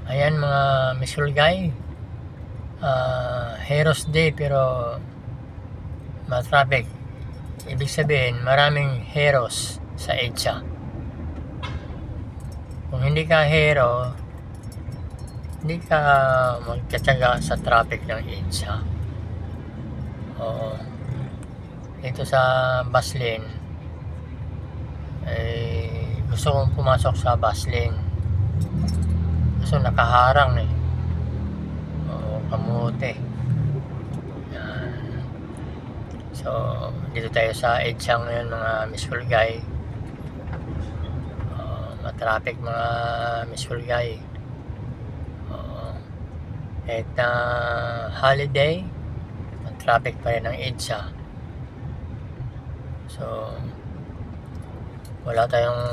Ayan mga misulgay, Heroes Day pero ma-traffic. Ibig sabihin maraming heroes sa EDSA. Kung hindi ka hero, hindi ka magtsatsaga sa traffic ng EDSA. Oo. Dito sa bus lane, gusto kong pumasok sa bus lane. Kaso nakaharang eh. Oo, kamote. Yan. So, dito tayo sa EDSA ngayon mga misulgay. Matraffic mga misulgay. Kahit na holiday, traffic pa rin ang EDSA. So wala tayong